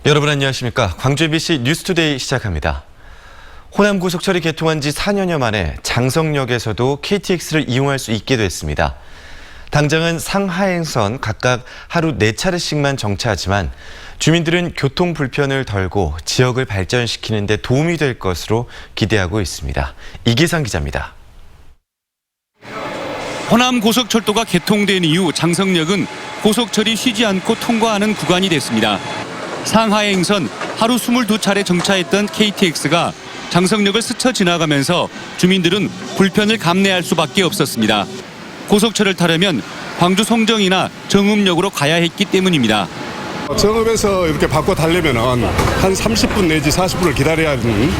여러분 안녕하십니까. 광주 MBC 뉴스투데이 시작합니다. 호남고속철이 개통한 지 4년여 만에 장성역에서도 KTX를 이용할 수 있게 됐습니다. 당장은 상하행선 각각 하루 4차례씩만 정차하지만 주민들은 교통 불편을 덜고 지역을 발전시키는 데 도움이 될 것으로 기대하고 있습니다. 이기상 기자입니다. 호남고속철도가 개통된 이후 장성역은 고속철이 쉬지 않고 통과하는 구간이 됐습니다. 상하행선 하루 22차례 정차했던 KTX가 장성역을 스쳐 지나가면서 주민들은 불편을 감내할 수밖에 없었습니다. 고속철을 타려면 광주 송정이나 정읍역으로 가야 했기 때문입니다. 정읍에서 이렇게 바꿔 달려면 한 30분 내지 40분을 기다려야 하는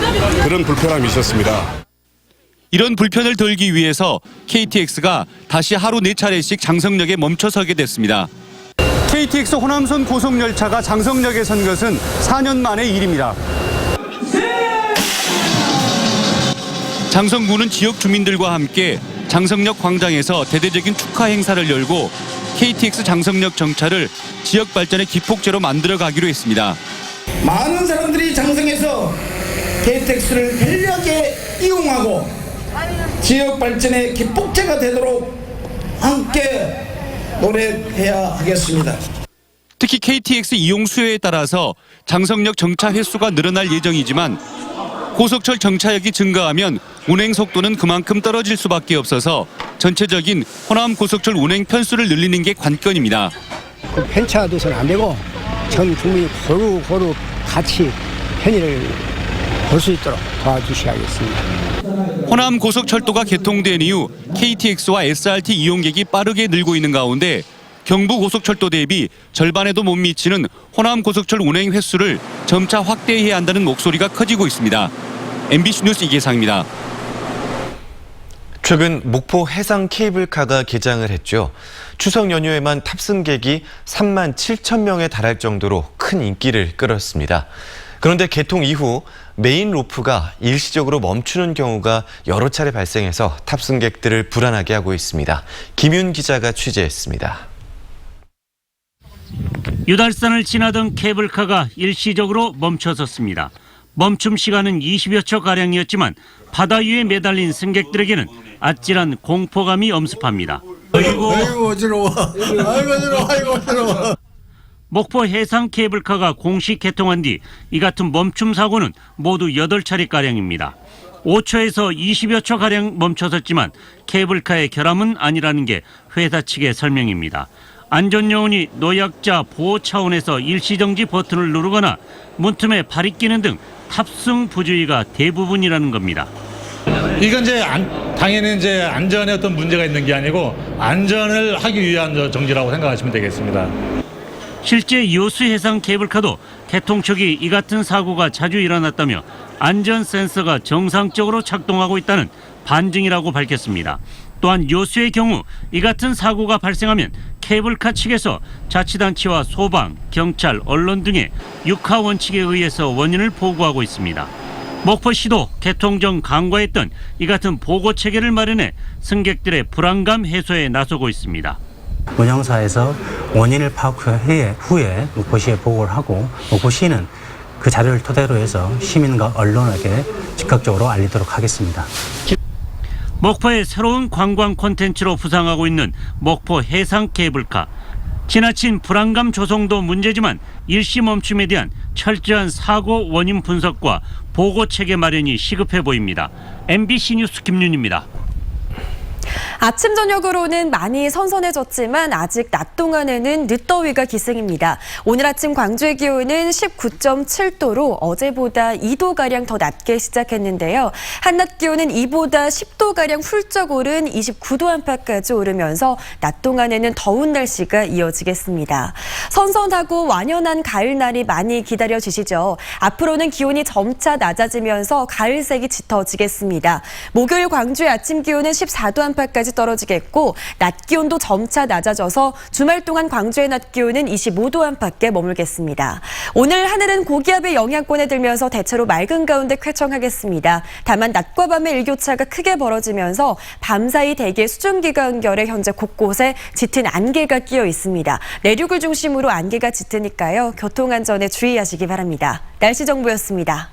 그런 불편함이 있었습니다. 이런 불편을 덜기 위해서 KTX가 다시 하루 4차례씩 장성역에 멈춰서게 됐습니다. KTX 호남선 고속열차가 장성역에 선 것은 4년 만의 일입니다. 장성군은 지역 주민들과 함께 장성역 광장에서 대대적인 축하 행사를 열고 KTX 장성역 정차를 지역 발전의 기폭제로 만들어 가기로 했습니다. 많은 사람들이 장성에서 KTX를 편리하게 이용하고 지역 발전의 기폭제가 되도록 함께 노력해야 하겠습니다. 특히 KTX 이용 수요에 따라서 장성역 정차 횟수가 늘어날 예정이지만 고속철 정차역이 증가하면 운행 속도는 그만큼 떨어질 수밖에 없어서 전체적인 호남 고속철 운행 편수를 늘리는 게 관건입니다. 편차돼서는 안 되고 전 국민이 고루 같이 편의를 볼 수 있도록 도와주셔야겠습니다. 호남 고속철도가 개통된 이후 KTX와 SRT 이용객이 빠르게 늘고 있는 가운데 경부 고속철도 대비 절반에도 못 미치는 호남 고속철 운행 횟수를 점차 확대해야 한다는 목소리가 커지고 있습니다. MBC 뉴스 이계상입니다. 최근 목포 해상 케이블카가 개장을 했죠. 추석 연휴에만 탑승객이 3만 7천 명에 달할 정도로 큰 인기를 끌었습니다. 그런데 개통 이후 메인 로프가 일시적으로 멈추는 경우가 여러 차례 발생해서 탑승객들을 불안하게 하고 있습니다. 김윤 기자가 취재했습니다. 유달산을 지나던 케이블카가 일시적으로 멈춰섰습니다. 멈춤 시간은 20여 초가량이었지만 바다 위에 매달린 승객들에게는 아찔한 공포감이 엄습합니다. 아이고 어지러워. 아이고 어지러워. 목포 해상 케이블카가 공식 개통한 뒤 이 같은 멈춤 사고는 모두 8차례가량입니다. 5초에서 20여 초가량 멈춰섰지만 케이블카의 결함은 아니라는 게 회사 측의 설명입니다. 안전요원이 노약자 보호 차원에서 일시정지 버튼을 누르거나 문틈에 발이 끼는 등 탑승 부주의가 대부분이라는 겁니다. 이건 당연히 안전에 어떤 문제가 있는 게 아니고 안전을 하기 위한 정지라고 생각하시면 되겠습니다. 실제 여수 해상 케이블카도 개통 초기 이 같은 사고가 자주 일어났다며 안전 센서가 정상적으로 작동하고 있다는 반증이라고 밝혔습니다. 또한 여수의 경우 이 같은 사고가 발생하면 케이블카 측에서 자치단체와 소방, 경찰, 언론 등의 육하 원칙에 의해서 원인을 보고하고 있습니다. 목포시도 개통 전 강구했던 이 같은 보고 체계를 마련해 승객들의 불안감 해소에 나서고 있습니다. 운영사에서 원인을 파악 후에 목포시에 보고를 하고 목포시는 그 자료를 토대로 해서 시민과 언론에게 즉각적으로 알리도록 하겠습니다. 목포의 새로운 관광 콘텐츠로 부상하고 있는 목포 해상 케이블카. 지나친 불안감 조성도 문제지만 일시 멈춤에 대한 철저한 사고 원인 분석과 보고 체계 마련이 시급해 보입니다. MBC 뉴스 김윤입니다. 아침 저녁으로는 많이 선선해졌지만 아직 낮 동안에는 늦더위가 기승입니다. 오늘 아침 광주의 기온은 19.7도로 어제보다 2도가량 더 낮게 시작했는데요. 한낮 기온은 이보다 10도가량 훌쩍 오른 29도 안팎까지 오르면서 낮 동안에는 더운 날씨가 이어지겠습니다. 선선하고 완연한 가을날이 많이 기다려지시죠. 앞으로는 기온이 점차 낮아지면서 가을색이 짙어지겠습니다. 목요일 광주의 아침 기온은 14도 안팎까지 10도까지 떨어지겠고 낮 기온도 점차 낮아져서 주말 동안 광주의 낮 기온은 25도 안팎에 머물겠습니다. 오늘 하늘은 고기압의 영향권에 들면서 대체로 맑은 가운데 쾌청하겠습니다. 다만 낮과 밤의 일교차가 크게 벌어지면서 밤사이 대기 수증기가 연결해 현재 곳곳에 짙은 안개가 끼어 있습니다. 내륙을 중심으로 안개가 짙으니까요. 교통안전에 주의하시기 바랍니다. 날씨 정보였습니다.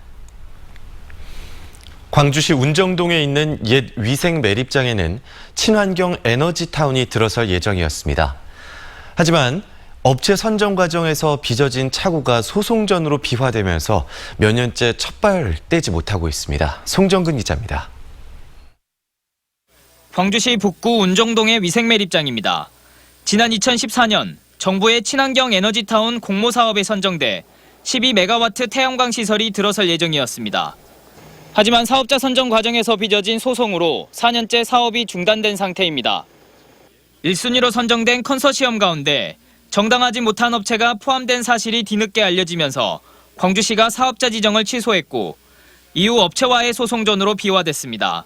광주시 운정동에 있는 옛 위생 매립장에는 친환경 에너지타운이 들어설 예정이었습니다. 하지만 업체 선정 과정에서 빚어진 착오가 소송전으로 비화되면서 몇 년째 첫발 떼지 못하고 있습니다. 송정근 기자입니다. 광주시 북구 운정동의 위생 매립장입니다. 지난 2014년 정부의 친환경 에너지타운 공모 사업에 선정돼 12메가와트 태양광 시설이 들어설 예정이었습니다. 하지만 사업자 선정 과정에서 빚어진 소송으로 4년째 사업이 중단된 상태입니다. 1순위로 선정된 컨소시엄 가운데 정당하지 못한 업체가 포함된 사실이 뒤늦게 알려지면서 광주시가 사업자 지정을 취소했고 이후 업체와의 소송전으로 비화됐습니다.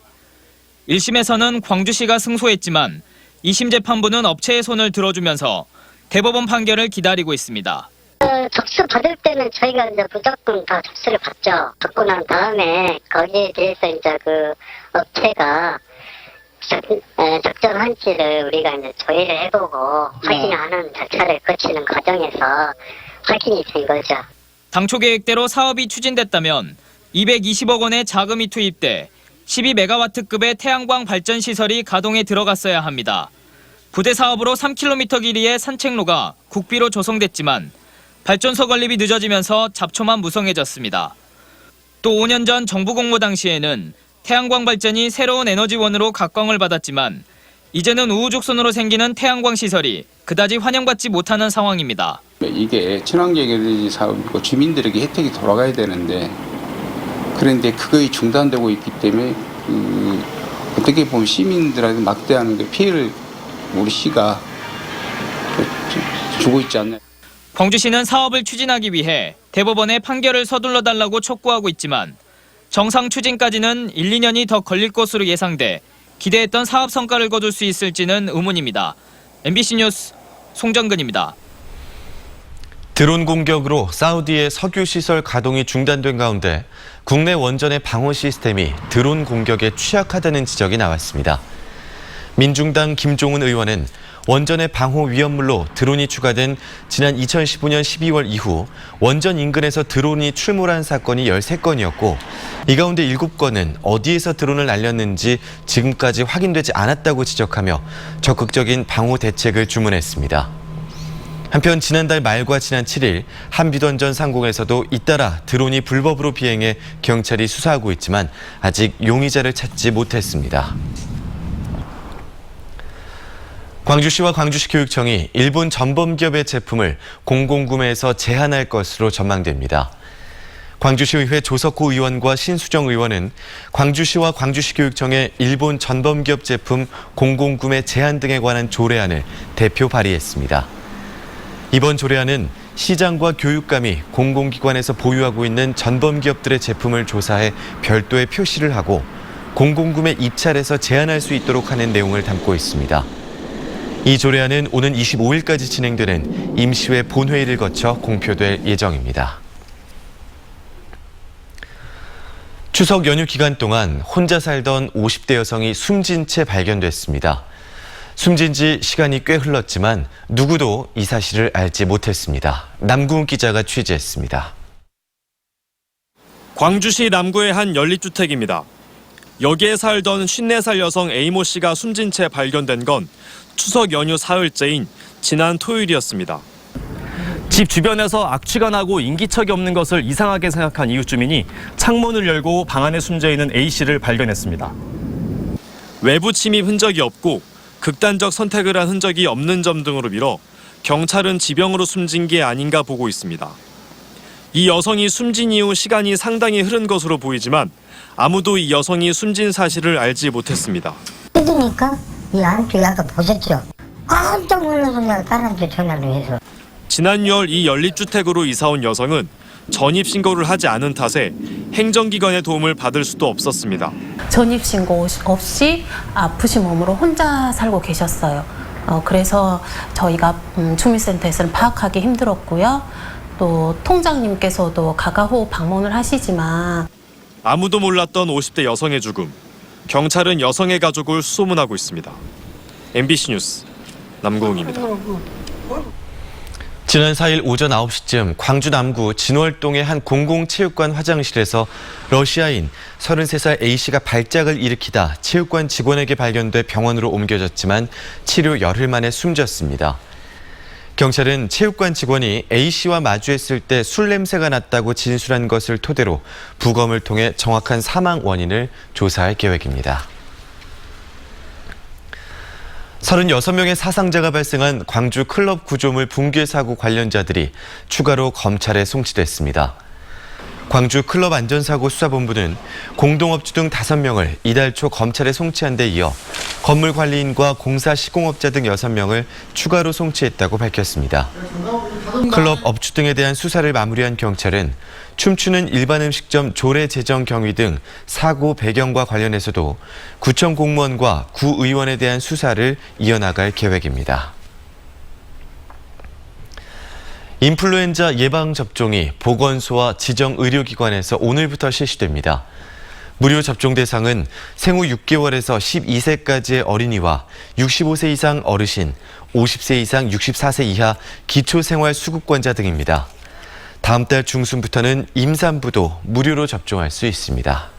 1심에서는 광주시가 승소했지만 2심 재판부는 업체의 손을 들어주면서 대법원 판결을 기다리고 있습니다. 접수 받을 때는 저희가 이제 무조건 다 접수를 받죠. 받고 난 다음에 거기에 대해서 이제 그 업체가 적절한지를 우리가 이제 조회를 해보고 확인하는 절차를 거치는 과정에서 확인이 된 거죠. 당초 계획대로 사업이 추진됐다면 220억 원의 자금이 투입돼 12메가와트급의 태양광 발전 시설이 가동에 들어갔어야 합니다. 부대 사업으로 3km 길이의 산책로가 국비로 조성됐지만 발전소 건립이 늦어지면서 잡초만 무성해졌습니다. 또 5년 전 정부 공모 당시에는 태양광 발전이 새로운 에너지원으로 각광을 받았지만 이제는 우후죽순으로 생기는 태양광 시설이 그다지 환영받지 못하는 상황입니다. 이게 친환경 에너지 사업이고 주민들에게 혜택이 돌아가야 되는데 그런데 그거에 중단되고 있기 때문에 어떻게 보면 시민들한테 막대하는 그 피해를 우리 시가 주고 있지 않나요? 광주시는 사업을 추진하기 위해 대법원에 판결을 서둘러 달라고 촉구하고 있지만 정상 추진까지는 1, 2년이 더 걸릴 것으로 예상돼 기대했던 사업 성과를 거둘 수 있을지는 의문입니다. MBC 뉴스 송정근입니다. 드론 공격으로 사우디의 석유 시설 가동이 중단된 가운데 국내 원전의 방호 시스템이 드론 공격에 취약하다는 지적이 나왔습니다. 민중당 김종은 의원은 원전의 방호 위험물로 드론이 추가된 지난 2015년 12월 이후 원전 인근에서 드론이 출몰한 사건이 13건이었고 이 가운데 7건은 어디에서 드론을 날렸는지 지금까지 확인되지 않았다고 지적하며 적극적인 방호 대책을 주문했습니다. 한편 지난달 말과 지난 7일 한비던전 상공에서도 잇따라 드론이 불법으로 비행해 경찰이 수사하고 있지만 아직 용의자를 찾지 못했습니다. 광주시와 광주시 교육청이 일본 전범기업의 제품을 공공구매에서 제한할 것으로 전망됩니다. 광주시의회 조석호 의원과 신수정 의원은 광주시와 광주시 교육청에 일본 전범기업 제품 공공구매 제한 등에 관한 조례안을 대표 발의했습니다. 이번 조례안은 시장과 교육감이 공공기관에서 보유하고 있는 전범기업들의 제품을 조사해 별도의 표시를 하고 공공구매 입찰에서 제한할 수 있도록 하는 내용을 담고 있습니다. 이 조례안은 오는 25일까지 진행되는 임시회 본회의를 거쳐 공표될 예정입니다. 추석 연휴 기간 동안 혼자 살던 50대 여성이 숨진 채 발견됐습니다. 숨진 지 시간이 꽤 흘렀지만 누구도 이 사실을 알지 못했습니다. 남궁 기자가 취재했습니다. 광주시 남구의 한 연립주택입니다. 여기에 살던 54살 여성 A모 씨가 숨진 채 발견된 건 추석 연휴 사흘째인 지난 토요일이었습니다. 집 주변에서 악취가 나고 인기척이 없는 것을 이상하게 생각한 이웃 주민이 창문을 열고 방 안에 숨져 있는 A 씨를 발견했습니다. 외부 침입 흔적이 없고 극단적 선택을 한 흔적이 없는 점 등으로 미뤄 경찰은 지병으로 숨진 게 아닌가 보고 있습니다. 이 여성이 숨진 이후 시간이 상당히 흐른 것으로 보이지만 아무도 이 여성이 숨진 사실을 알지 못했습니다. 그러니까 이 안쪽 약간 보셨죠? 깜짝 놀라서 내가 딸한테 전화를 해서. 지난 6월 이 연립주택으로 이사 온 여성은 전입신고를 하지 않은 탓에 행정기관의 도움을 받을 수도 없었습니다. 전입신고 없이 아프신 몸으로 혼자 살고 계셨어요. 그래서 저희가 주민센터에서는 파악하기 힘들었고요. 또 통장님께서도 가가호 방문을 하시지만 아무도 몰랐던 50대 여성의 죽음. 경찰은 여성의 가족을 수소문하고 있습니다. MBC 뉴스 남궁입니다. 지난 4일 오전 9시쯤 광주 남구 진월동의 한 공공체육관 화장실에서 러시아인 33살 A씨가 발작을 일으키다 체육관 직원에게 발견돼 병원으로 옮겨졌지만 치료 열흘 만에 숨졌습니다. 경찰은 체육관 직원이 A씨와 마주했을 때 술 냄새가 났다고 진술한 것을 토대로 부검을 통해 정확한 사망 원인을 조사할 계획입니다. 36명의 사상자가 발생한 광주 클럽 구조물 붕괴 사고 관련자들이 추가로 검찰에 송치됐습니다. 광주 클럽 안전사고 수사본부는 공동업주 등 5명을 이달 초 검찰에 송치한 데 이어 건물 관리인과 공사 시공업자 등 6명을 추가로 송치했다고 밝혔습니다. 클럽 업주 등에 대한 수사를 마무리한 경찰은 춤추는 일반 음식점 조례 제정 경위 등 사고 배경과 관련해서도 구청 공무원과 구의원에 대한 수사를 이어나갈 계획입니다. 인플루엔자 예방접종이 보건소와 지정 의료기관에서 오늘부터 실시됩니다. 무료 접종 대상은 생후 6개월에서 12세까지의 어린이와 65세 이상 어르신, 50세 이상 64세 이하 기초생활수급권자 등입니다. 다음 달 중순부터는 임산부도 무료로 접종할 수 있습니다.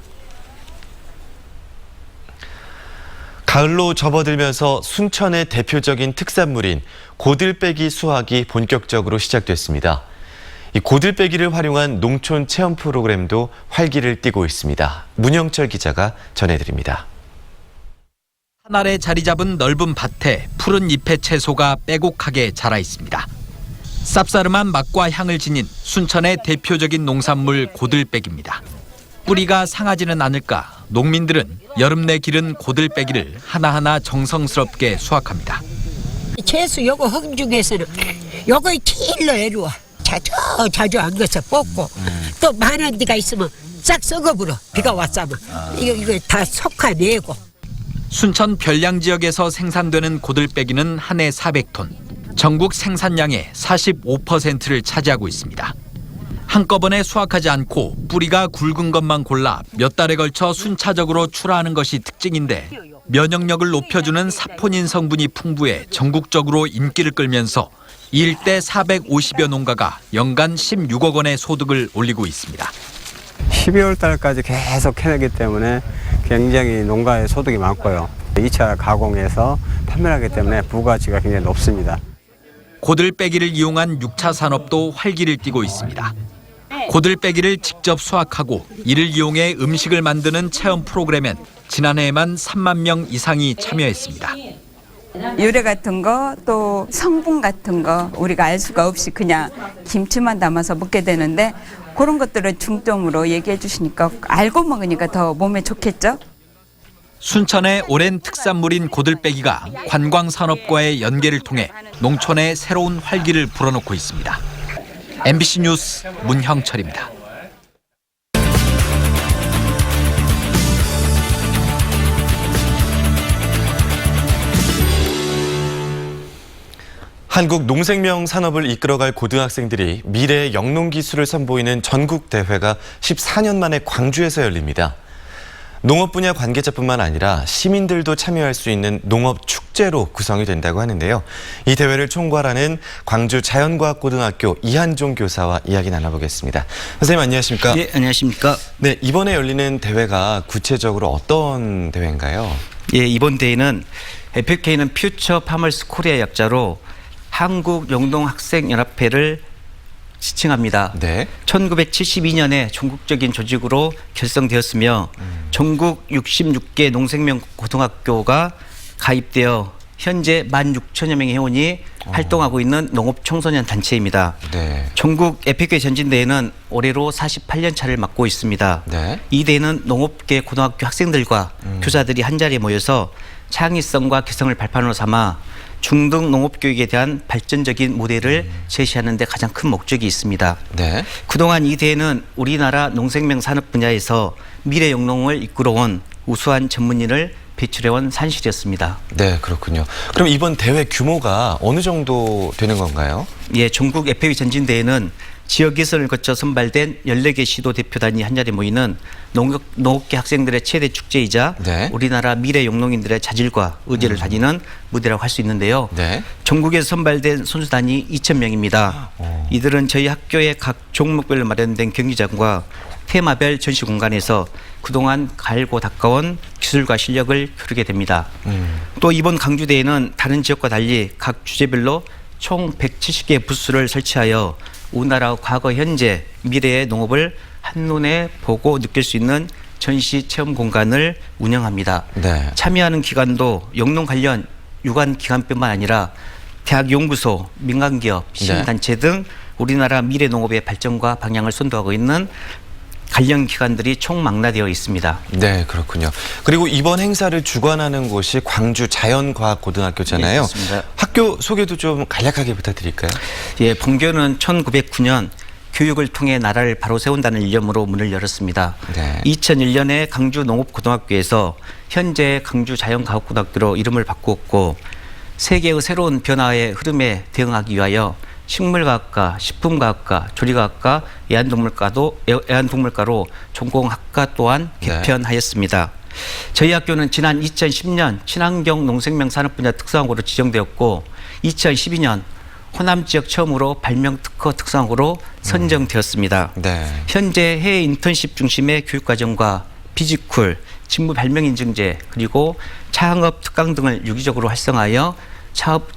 가을로 접어들면서 순천의 대표적인 특산물인 고들빼기 수확이 본격적으로 시작됐습니다. 이 고들빼기를 활용한 농촌 체험 프로그램도 활기를 띠고 있습니다. 문영철 기자가 전해드립니다. 한 알에 자리 잡은 넓은 밭에 푸른 잎의 채소가 빼곡하게 자라 있습니다. 쌉싸름한 맛과 향을 지닌 순천의 대표적인 농산물 고들빼기입니다. 뿌리가 상하지는 않을까 농민들은 여름 내 기른 고들빼기를 하나하나 정성스럽게 수확합니다. 채소 요거 흙 중에서는 요거 제일 어려워. 자주 안 가서 뽑고 또 많은 데가 있으면 싹 썩어버려. 비가 왔으면 이거 다 속아내고. 순천 별량 지역에서 생산되는 고들빼기는 한 해 400톤. 전국 생산량의 45%를 차지하고 있습니다. 한꺼번에 수확하지 않고 뿌리가 굵은 것만 골라 몇 달에 걸쳐 순차적으로 출하하는 것이 특징인데 면역력을 높여주는 사포닌 성분이 풍부해 전국적으로 인기를 끌면서 일대 450여 농가가 연간 16억 원의 소득을 올리고 있습니다. 12월 달까지 계속 해내기 때문에 굉장히 농가의 소득이 많고요. 2차 가공해서 판매하기 때문에 부가치가 굉장히 높습니다. 고들빼기를 이용한 6차 산업도 활기를 띠고 있습니다. 고들빼기를 직접 수확하고 이를 이용해 음식을 만드는 체험 프로그램엔 지난해에만 3만 명 이상이 참여했습니다. 유래 같은 거 또 성분 같은 거 우리가 알 수가 없이 그냥 김치만 담아서 먹게 되는데 그런 것들을 중점으로 얘기해 주시니까 알고 먹으니까 더 몸에 좋겠죠? 순천의 오랜 특산물인 고들빼기가 관광산업과의 연계를 통해 농촌에 새로운 활기를 불어넣고 있습니다. MBC 뉴스 문형철입니다. 한국 농생명 산업을 이끌어갈 고등학생들이 미래의 영농기술을 선보이는 전국 대회가 14년 만에 광주에서 열립니다. 농업 분야 관계자뿐만 아니라 시민들도 참여할 수 있는 농업 축제로 구성이 된다고 하는데요. 이 대회를 총괄하는 광주 자연과학고등학교 이한종 교사와 이야기 나눠보겠습니다. 선생님 안녕하십니까? 네, 안녕하십니까? 네, 이번에 열리는 대회가 구체적으로 어떤 대회인가요? 예, 이번 대회는 FK는 퓨처 파머스 코리아 약자로 한국영농학생연합회를 지칭합니다. 네. 1972년에 전국적인 조직으로 결성되었으며 전국 66개 농생명 고등학교가 가입되어 현재 16,000여 명의 회원이 활동하고 있는 농업 청소년 단체입니다. 네. 전국 FK 전진대회는 올해로 48년 차를 맡고 있습니다. 네. 이 대회는 농업계 고등학교 학생들과 교사들이 한자리에 모여서 창의성과 개성을 발판으로 삼아 중등 농업교육에 대한 발전적인 모델을 제시하는 데 가장 큰 목적이 있습니다. 네. 그동안 이 대회는 우리나라 농생명 산업 분야에서 미래 영농을 이끌어온 우수한 전문인을 배출해온 산실이었습니다. 네, 그렇군요. 그럼 이번 대회 규모가 어느 정도 되는 건가요? 예, 전국 FAW 전진대회는 지역 예선을 거쳐 선발된 14개 시도 대표단이 한자리에 모이는 농업계 학생들의 최대 축제이자 네. 우리나라 미래 영농인들의 자질과 의지를 다지는 무대라고 할 수 있는데요. 네. 전국에서 선발된 선수단이 2,000명입니다. 이들은 저희 학교의 각 종목별로 마련된 경기장과 테마별 전시 공간에서 그동안 갈고 닦아온 기술과 실력을 겨루게 됩니다. 또 이번 강주대회는 다른 지역과 달리 각 주제별로 총 170개의 부스를 설치하여 우리나라 과거, 현재, 미래의 농업을 한눈에 보고 느낄 수 있는 전시 체험 공간을 운영합니다. 네. 참여하는 기관도 영농 관련 유관 기관뿐만 아니라 대학 연구소, 민간기업, 시민단체 등 우리나라 미래 농업의 발전과 방향을 선도하고 있는 관련 기관들이 총망라되어 있습니다. 네, 그렇군요. 그리고 이번 행사를 주관하는 곳이 광주 자연과학고등학교잖아요. 네, 그렇습니다. 학교 소개도 좀 간략하게 부탁드릴까요? 예, 본교는 1909년 교육을 통해 나라를 바로 세운다는 일념으로 문을 열었습니다. 네. 2001년에 강주 농업고등학교에서 현재 강주 자연과학고등학교로 이름을 바꾸었고 세계의 새로운 변화의 흐름에 대응하기 위하여 식물과학과, 식품과학과, 조리과학과, 애완동물과로 전공학과 또한 개편하였습니다. 저희 학교는 지난 2010년 친환경 농생명 산업 분야 특성학으로 지정되었고 2012년 호남 지역 처음으로 발명 특허 특성학으로 선정되었습니다. 네. 현재 해외 인턴십 중심의 교육과정과 피지쿨, 직무 발명 인증제 그리고 창업 특강 등을 유기적으로 활성화하여 취업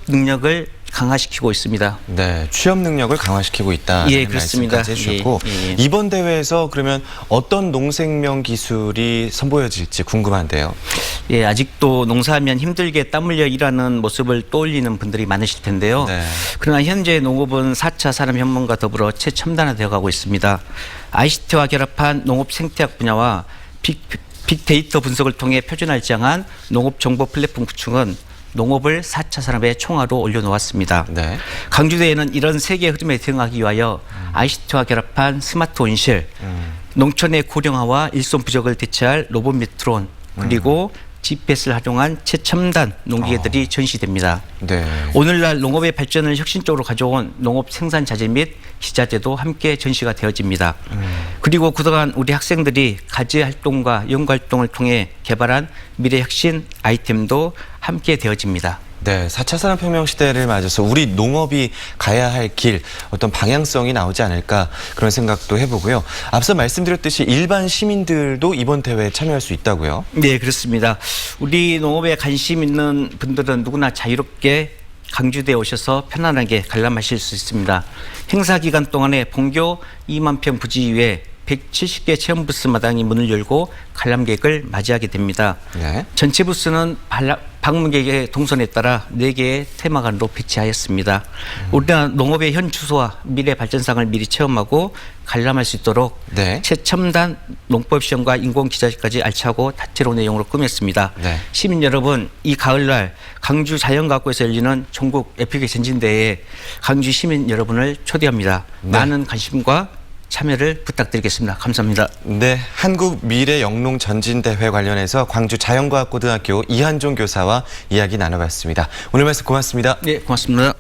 능력을 강화시키고 있습니다. 네, 취업 능력을 강화시키고 있다. 예, 그렇습니다. 말씀까지 해주셨고 예. 이번 대회에서 그러면 어떤 농생명 기술이 선보여질지 궁금한데요. 예, 아직도 농사하면 힘들게 땀 흘려 일하는 모습을 떠올리는 분들이 많으실 텐데요. 네. 그러나 현재 농업은 4차 산업혁명과 더불어 최첨단화되어 가고 있습니다. ICT와 결합한 농업 생태학 분야와 빅데이터 분석을 통해 표준화를 지향한 농업정보 플랫폼 구축은 농업을 4차 산업의 총화로 올려놓았습니다. 네. 강주대회는 이런 세계 흐름에 대응하기 위하여 ICT와 결합한 스마트 온실, 농촌의 고령화와 일손 부족을 대체할 로봇 메트론, 그리고 GPS를 활용한 최첨단 농기계들이 전시됩니다. 네. 오늘날 농업의 발전을 혁신적으로 가져온 농업 생산 자재 및 기자재도 함께 전시가 되어집니다. 그리고 그동안 우리 학생들이 가지 활동과 연구 활동을 통해 개발한 미래 혁신 아이템도 함께 되어집니다. 네, 4차 산업혁명 시대를 맞아서 우리 농업이 가야 할 길, 어떤 방향성이 나오지 않을까 그런 생각도 해보고요. 앞서 말씀드렸듯이 일반 시민들도 이번 대회에 참여할 수 있다고요? 네, 그렇습니다. 우리 농업에 관심 있는 분들은 누구나 자유롭게 강주대에 오셔서 편안하게 관람하실 수 있습니다. 행사 기간 동안에 본교 2만 평 부지 위에 170개 체험 부스 마당이 문을 열고 관람객을 맞이하게 됩니다. 네. 전체 부스는 방문객의 동선에 따라 4개의 테마관으로 배치하였습니다. 우리나라 농업의 현 주소와 미래 발전상을 미리 체험하고 관람할 수 있도록 최첨단 농법 시험과 인공 기자재까지 알차고 다채로운 내용으로 꾸몄습니다. 네. 시민 여러분, 이 가을날 강주 자연과학고에서 열리는 전국 FAW 전진대회에 강주 시민 여러분을 초대합니다. 많은 관심과 참여를 부탁드리겠습니다. 감사합니다. 네, 한국 미래 영농 전진대회 관련해서 광주 자연과학고등학교 이한종 교사와 이야기 나눠봤습니다. 오늘 말씀 고맙습니다. 네, 고맙습니다.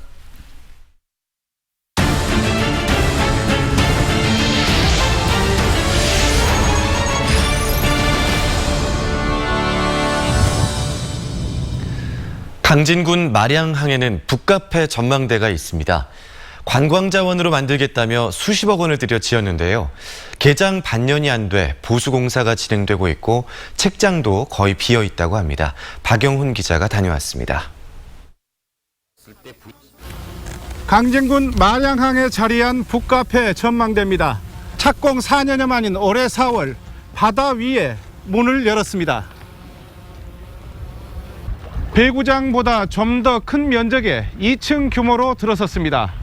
강진군 마량항에는 북카페 전망대가 있습니다. 관광자원으로 만들겠다며 수십억 원을 들여 지었는데요. 개장 반년이 안 돼 보수공사가 진행되고 있고 책장도 거의 비어 있다고 합니다. 박영훈 기자가 다녀왔습니다. 강진군 마량항에 자리한 북카페 전망대입니다. 착공 4년여 만인 올해 4월 바다 위에 문을 열었습니다. 배구장보다 좀 더 큰 면적의 2층 규모로 들어섰습니다.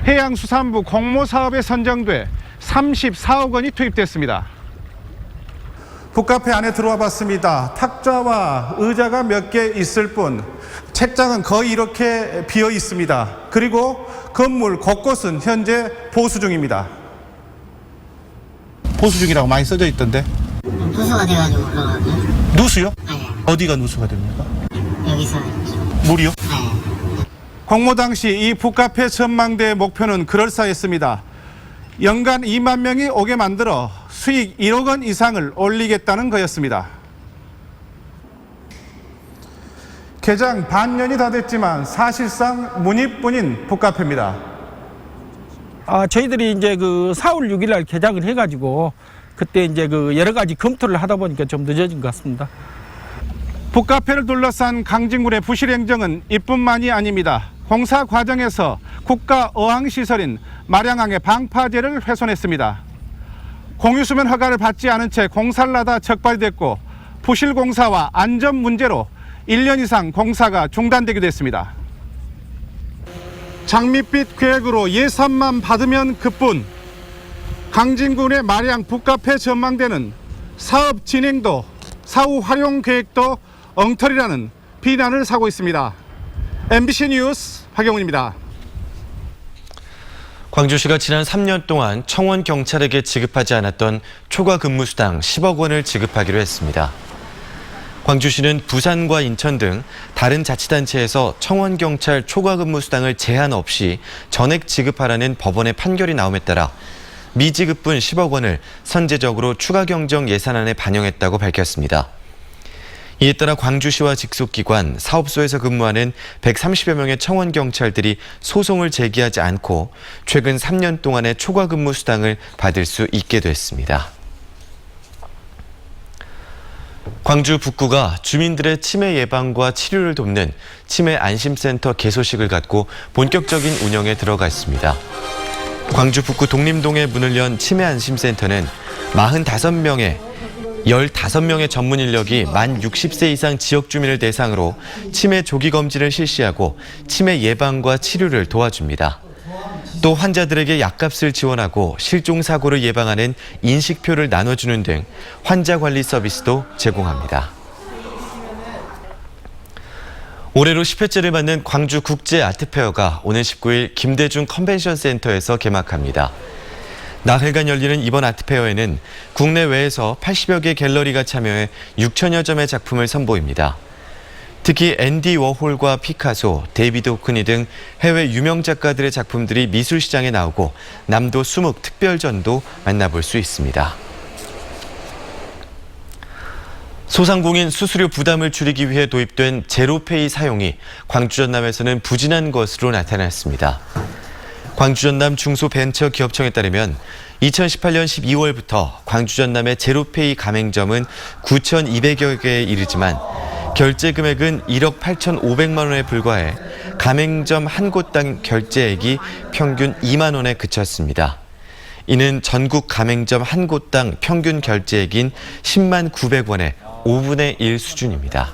해양수산부 공모사업에 선정돼 34억 원이 투입됐습니다. 북카페 안에 들어와 봤습니다. 탁자와 의자가 몇 개 있을 뿐 책장은 거의 이렇게 비어 있습니다. 그리고 건물 곳곳은 현재 보수 중입니다. 보수 중이라고 많이 써져 있던데. 누수가 돼가지고 그러거든요. 누수요? 네. 어디가 누수가 됩니까? 여기서 물이요? 공모 당시 이 북카페 전망대의 목표는 그럴싸했습니다. 연간 2만 명이 오게 만들어 수익 1억 원 이상을 올리겠다는 거였습니다. 개장 반년이 다 됐지만 사실상 문입뿐인 북카페입니다. 저희들이 이제 그 4월 6일 날 개장을 해가지고 그때 이제 그 여러 가지 검토를 하다 보니까 좀 늦어진 것 같습니다. 북카페를 둘러싼 강진군의 부실 행정은 이뿐만이 아닙니다. 공사 과정에서 국가어항시설인 마량항의 방파제를 훼손했습니다. 공유수면 허가를 받지 않은 채 공사를 하다 적발됐고 부실 공사와 안전 문제로 1년 이상 공사가 중단되기도 했습니다. 장밋빛 계획으로 예산만 받으면 그뿐. 강진군의 마량 북카페 전망대는 사업 진행도 사후 활용 계획도 엉터리라는 비난을 사고 있습니다. MBC 뉴스 박영훈입니다. 광주시가 지난 3년 동안 청원 경찰에게 지급하지 않았던 초과 근무수당 10억 원을 지급하기로 했습니다. 광주시는 부산과 인천 등 다른 자치단체에서 청원 경찰 초과 근무수당을 제한 없이 전액 지급하라는 법원의 판결이 나옴에 따라 미지급분 10억 원을 선제적으로 추가 경정 예산안에 반영했다고 밝혔습니다. 이에 따라 광주시와 직속기관, 사업소에서 근무하는 130여 명의 청원 경찰들이 소송을 제기하지 않고 최근 3년 동안의 초과 근무 수당을 받을 수 있게 됐습니다. 광주 북구가 주민들의 치매 예방과 치료를 돕는 치매 안심센터 개소식을 갖고 본격적인 운영에 들어가 있습니다. 광주 북구 독림동에 문을 연 치매 안심센터는 15명의 전문 인력이 만 60세 이상 지역 주민을 대상으로 치매 조기 검진을 실시하고 치매 예방과 치료를 도와줍니다. 또 환자들에게 약값을 지원하고 실종사고를 예방하는 인식표를 나눠주는 등 환자 관리 서비스도 제공합니다. 올해로 10회째를 맞는 광주 국제 아트페어가 오는 19일 김대중 컨벤션 센터에서 개막합니다. 나흘간 열리는 이번 아트페어에는 국내외에서 80여 개 갤러리가 참여해 6천여 점의 작품을 선보입니다. 특히 앤디 워홀과 피카소, 데이비드 호크니 등 해외 유명 작가들의 작품들이 미술시장에 나오고 남도 수묵 특별전도 만나볼 수 있습니다. 소상공인 수수료 부담을 줄이기 위해 도입된 제로페이 사용이 광주 전남에서는 부진한 것으로 나타났습니다. 광주 전남 중소벤처기업청에 따르면 2018년 12월부터 광주 전남의 제로페이 가맹점은 9,200여 개에 이르지만 결제 금액은 1억 8,500만 원에 불과해 가맹점 한 곳당 결제액이 평균 2만 원에 그쳤습니다. 이는 전국 가맹점 한 곳당 평균 결제액인 10만 900원의 5분의 1 수준입니다.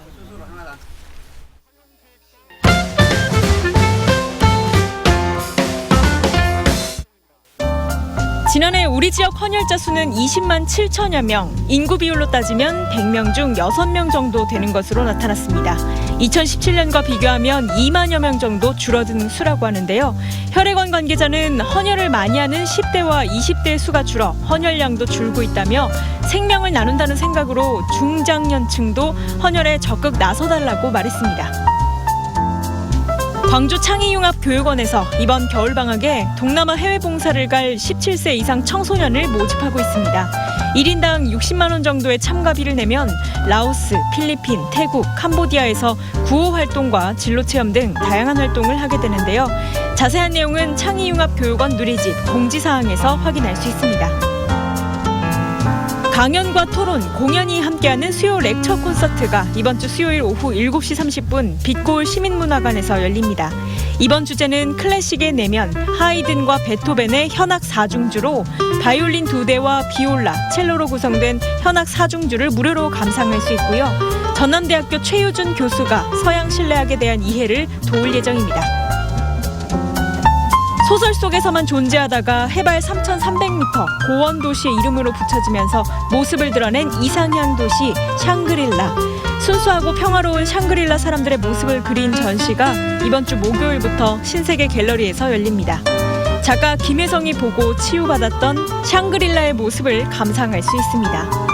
지난해 우리 지역 헌혈자 수는 20만 7천여 명, 인구 비율로 따지면 100명 중 6명 정도 되는 것으로 나타났습니다. 2017년과 비교하면 2만여 명 정도 줄어든 수라고 하는데요. 혈액원 관계자는 헌혈을 많이 하는 10대와 20대의 수가 줄어 헌혈량도 줄고 있다며 생명을 나눈다는 생각으로 중장년층도 헌혈에 적극 나서달라고 말했습니다. 광주 창의융합교육원에서 이번 겨울방학에 동남아 해외 봉사를 갈 17세 이상 청소년을 모집하고 있습니다. 1인당 60만 원 정도의 참가비를 내면 라오스, 필리핀, 태국, 캄보디아에서 구호 활동과 진로 체험 등 다양한 활동을 하게 되는데요. 자세한 내용은 창의융합교육원 누리집 공지사항에서 확인할 수 있습니다. 강연과 토론, 공연이 함께하는 수요 렉처 콘서트가 이번 주 수요일 오후 7시 30분 빛고울 시민문화관에서 열립니다. 이번 주제는 클래식의 내면, 하이든과 베토벤의 현악 4중주로 바이올린 2대와 비올라, 첼로로 구성된 현악 4중주를 무료로 감상할 수 있고요. 전남대학교 최유준 교수가 서양 실내악에 대한 이해를 도울 예정입니다. 소설 속에서만 존재하다가 해발 3,300m 고원 도시의 이름으로 붙여지면서 모습을 드러낸 이상향 도시 샹그릴라. 순수하고 평화로운 샹그릴라 사람들의 모습을 그린 전시가 이번 주 목요일부터 신세계 갤러리에서 열립니다. 작가 김혜성이 보고 치유받았던 샹그릴라의 모습을 감상할 수 있습니다.